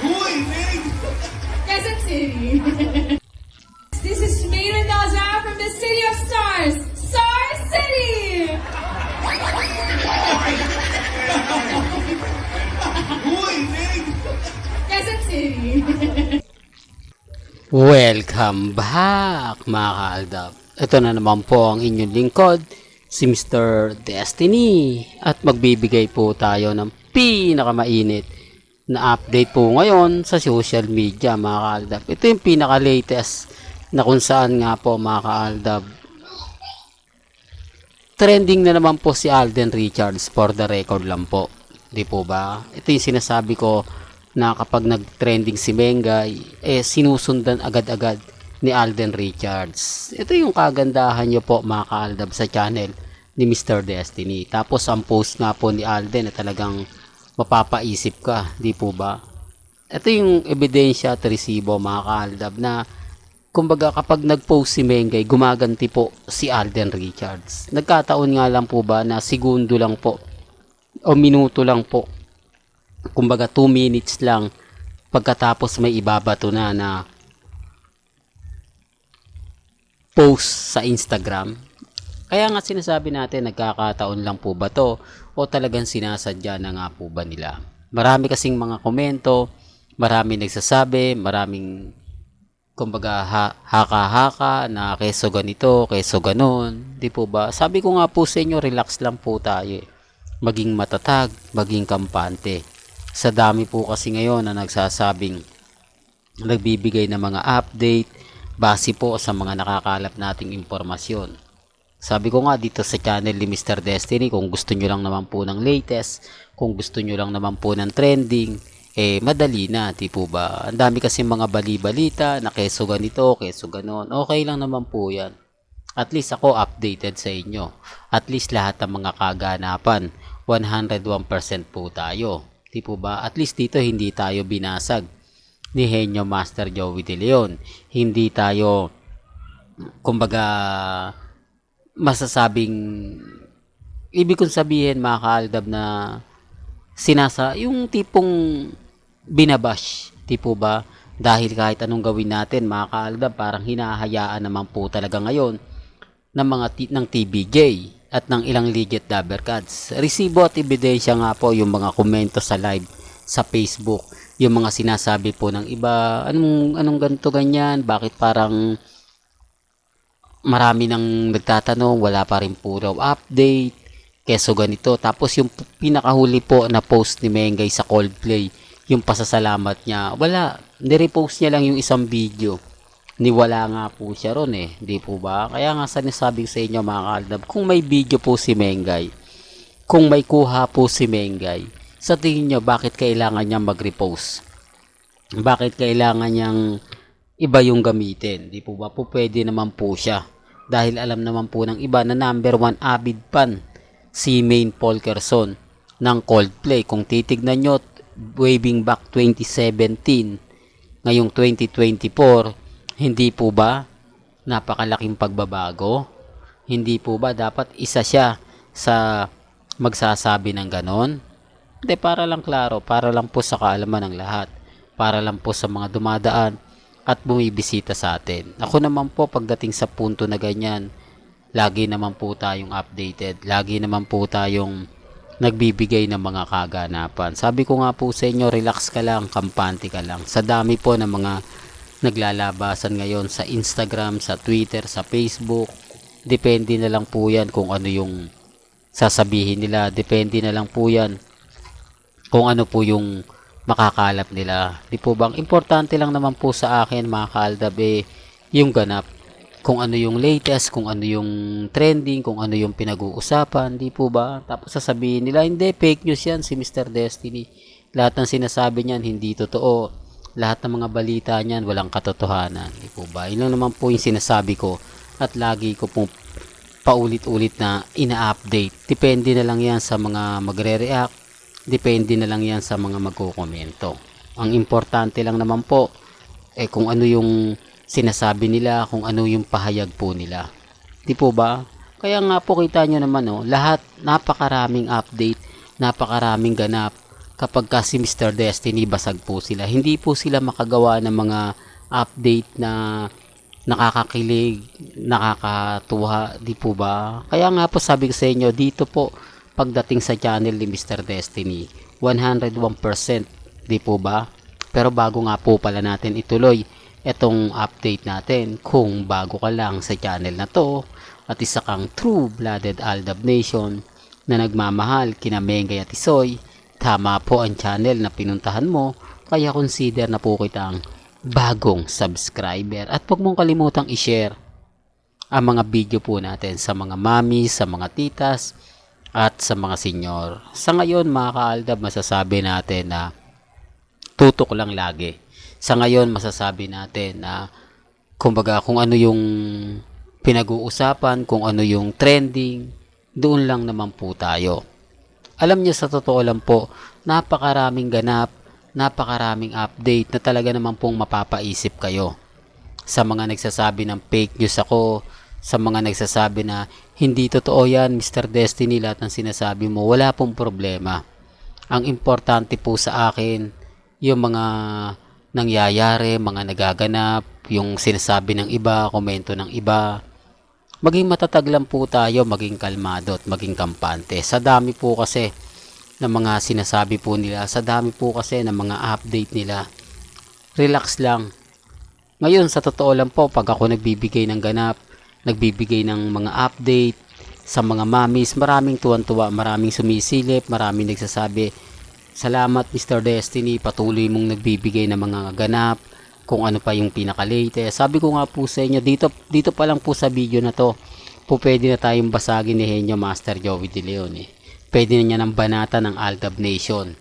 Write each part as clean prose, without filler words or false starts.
Uy, Meg! Quezon City. This is May Mendoza from the City of Stars, Star City. Uy, Meg! Quezon City. Welcome back mga kaaldab. Ito na naman po ang inyong lingkod, si Mr. Destiny. At magbibigay po tayo ng pinakamainit na update po ngayon sa social media mga kaaldab. Ito yung pinaka-latest na kung saan nga po mga kaaldab. Trending na naman po si Alden Richards, for the record lang po. Di po ba? Ito yung sinasabi ko na kapag nag-trending si Mengay, sinusundan agad-agad ni Alden Richards. Ito yung kagandahan nyo po mga kaaldab sa channel ni Mr. Destiny. Tapos ang post nga po ni Alden na talagang mapapaisip ka, di po ba? Ito yung ebidensya at resibo mga kaaldab na kumbaga kapag nag-post si Mengay, gumaganti po si Alden Richards. Nagkataon nga lang po ba na segundo lang po o minuto lang po, kumbaga 2 minutes lang pagkatapos may ibabato na post sa Instagram. Kaya nga sinasabi natin, nagkakataon lang po ba to o talagang sinasadya na nga po ba nila? Marami kasing mga komento, marami nagsasabi, maraming kumbaga haka-haka na keso ganito, keso ganon, di po ba? Sabi ko nga po sa inyo, relax lang po tayo. Maging matatag, maging kampante. Sa dami po kasi ngayon na nagsasabing nagbibigay ng mga update base po sa mga nakakalap nating impormasyon. Sabi ko nga dito sa channel ni Mr. Destiny, kung gusto nyo lang naman po ng latest, kung gusto nyo lang naman po ng trending, madali na, di po ba? Ang dami kasi mga bali-balita na keso ganito, keso ganon. Okay lang naman po yan. At least ako updated sa inyo. At least lahat ng mga kaganapan, 101% po tayo. Di po ba? At least dito hindi tayo binasag ni Henyo Master Joey De Leon. Hindi tayo kumbaga masasabing, ibig kong sabihin mga kaaldab, na yung tipong binabash, di po ba? Dahil kahit anong gawin natin mga kaaldab, parang hinahayaan naman po talaga ngayon ng mga ng TBJ at ng ilang legit dabbercats. Resibo at ebidensya nga po yung mga komento sa live sa Facebook, yung mga sinasabi po ng iba, anong ganito ganyan, bakit parang marami nang nagtatanong, wala pa rin po raw update, keso ganito. Tapos yung pinakahuli po na post ni Mengay sa Coldplay, yung pasasalamat niya, wala, nirepost niya lang yung isang video. Niwala nga po siya ron di po ba? Kaya nga sinasabi sa inyo mga kaaldab, kung may video po si Mengay, kung may kuha po si Mengay, sa tingin nyo bakit kailangan niya mag-repost? Bakit kailangan niyang iba yung gamitin? Di po ba? Po pwede naman po siya. Dahil alam naman po ng iba na number 1 avid fan si Maine Polkerson ng Coldplay. Kung titignan nyo, waving back 2017, ngayong 2024, hindi po ba napakalaking pagbabago? Hindi po ba dapat isa siya sa magsasabi ng ganon? Hindi, para lang klaro, para lang po sa kaalaman ng lahat, para lang po sa mga dumadaan at bumibisita sa atin. Ako naman po pagdating sa punto na ganyan, lagi naman po tayong updated, lagi naman po tayong nagbibigay ng mga kaganapan. Sabi ko nga po sa inyo, relax ka lang, kampante ka lang. Sa dami po ng mga naglalabasan ngayon sa Instagram, sa Twitter, sa Facebook, depende na lang po yan kung ano yung sasabihin nila, depende na lang po yan kung ano po yung makakalap nila. Di po bang importante lang naman po sa akin mga kaaldab yung ganap, kung ano yung latest, kung ano yung trending, kung ano yung pinag-uusapan, di po ba? Tapos sasabihin nila, hindi, fake news yan si Mr. Destiny, lahat ng sinasabi niyan hindi totoo, lahat ng mga balita niyan walang katotohanan, di po ba? Yun lang naman po yung sinasabi ko at lagi ko pong paulit-ulit na ina-update. Depende na lang yan sa mga magre-react, depende na lang yan sa mga magkokomento. Ang importante lang naman po kung ano yung sinasabi nila, kung ano yung pahayag po nila, di po ba? Kaya nga po kita nyo naman lahat, napakaraming update, napakaraming ganap, kapag kasi Mr. Destiny basag po sila. Hindi po sila makagawa ng mga update na nakakakilig, nakakatuwa, di po ba? Kaya nga po sabi ko sa inyo, dito po pagdating sa channel ni Mr. Destiny, 101%, di po ba? Pero bago nga po pala natin ituloy itong update natin, kung bago ka lang sa channel na to at isa kang true-blooded Aldab Nation na nagmamahal kina Mengay at Isoy, tama po ang channel na pinuntahan mo, kaya consider na po kitang bagong subscriber. At huwag mong kalimutang i-share ang mga video po natin sa mga mami, sa mga titas, at sa mga senyor. Sa ngayon mga ka-Aldab, masasabi natin na tutok lang lagi. Sa ngayon masasabi natin na kumbaga kung ano yung pinag-uusapan, kung ano yung trending, doon lang naman po tayo. Alam niyo, sa totoo lang po, napakaraming ganap, napakaraming update na talaga naman pong mapapaisip kayo. Sa mga nagsasabi ng fake news ako, sa mga nagsasabi na hindi totoo yan, Mr. Destiny, lahat ng sinasabi mo, wala pong problema. Ang importante po sa akin, yung mga nangyayari, mga nagaganap, yung sinasabi ng iba, komento ng iba. Maging matatag lang po tayo, maging kalmado at maging kampante. Sa dami po kasi ng mga sinasabi po nila, sa dami po kasi ng mga update nila, relax lang. Ngayon sa totoo lang po, pag ako nagbibigay ng ganap, nagbibigay ng mga update sa mga mamis, maraming tuwan-tuwa, maraming sumisilip, maraming nagsasabi, salamat Mr. Destiny, patuloy mong nagbibigay ng mga ganap, kung ano pa yung pinaka-latest. Sabi ko nga po sa inyo, dito pa lang po sa video na to, po pwede na tayong basagin ni Henyo Master Joey De Leon eh. Pwede na niya ng banata ng Aldab Nation.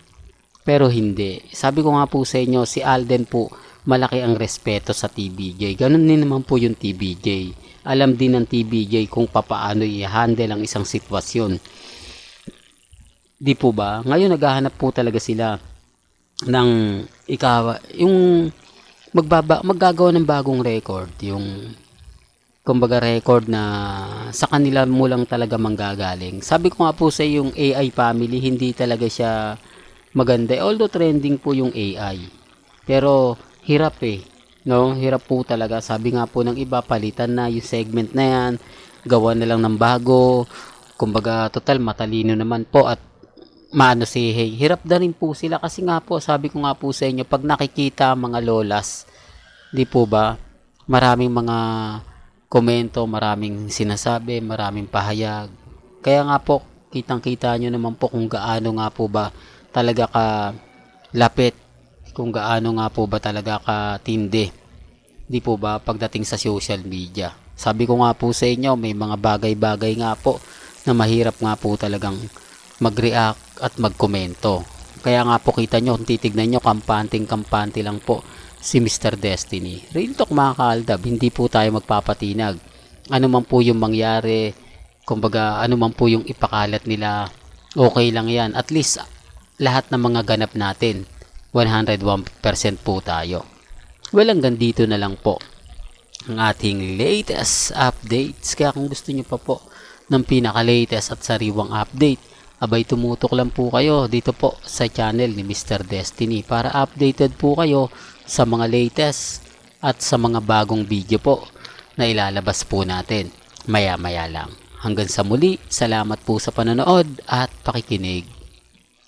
Pero hindi. Sabi ko nga po sa inyo, si Alden po, malaki ang respeto sa TBJ. Ganun din naman po yung TBJ. Alam din ng TBJ kung papaano i-handle ang isang sitwasyon. Di po ba? Ngayon naghahanap po talaga sila ng yung maggagawa ng bagong record. Yung kumbaga record na sa kanila mo lang talaga manggagaling. Sabi ko nga po sa yung AI family, hindi talaga siya maganda. Although trending po yung AI. Pero hirap eh. No? Hirap po talaga. Sabi nga po ng iba, palitan na yung segment na yan. Gawa na lang ng bago. Kumbaga total matalino naman po at maano si Hey. Hirap na rin po sila kasi nga po, sabi ko nga po sa inyo, pag nakikita mga lolas, di po ba, maraming mga komento, maraming sinasabi, maraming pahayag. Kaya nga po, kitang-kita nyo naman po kung gaano nga po ba talaga ka lapit, kung gaano nga po ba talaga ka tindi. Di po ba, pagdating sa social media. Sabi ko nga po sa inyo, may mga bagay-bagay nga po na mahirap nga po talagang mag-react at magkomento. Kaya nga po kita nyo, kung titignan nyo, kampante lang po si Mr. Destiny. Real talk mga ka-Aldab, hindi po tayo magpapatinag. Ano man po yung mangyari, kumbaga ano man po yung ipakalat nila, okay lang yan. At least lahat ng mga ganap natin, 101% po tayo. Well, hanggang dito na lang po ang ating latest updates. Kaya kung gusto nyo pa po ng pinaka-latest at sariwang update, abay tumutok lang po kayo dito po sa channel ni Mr. Destiny para updated po kayo sa mga latest at sa mga bagong video po na ilalabas po natin maya-maya lang. Hanggang sa muli, salamat po sa panonood at pakikinig.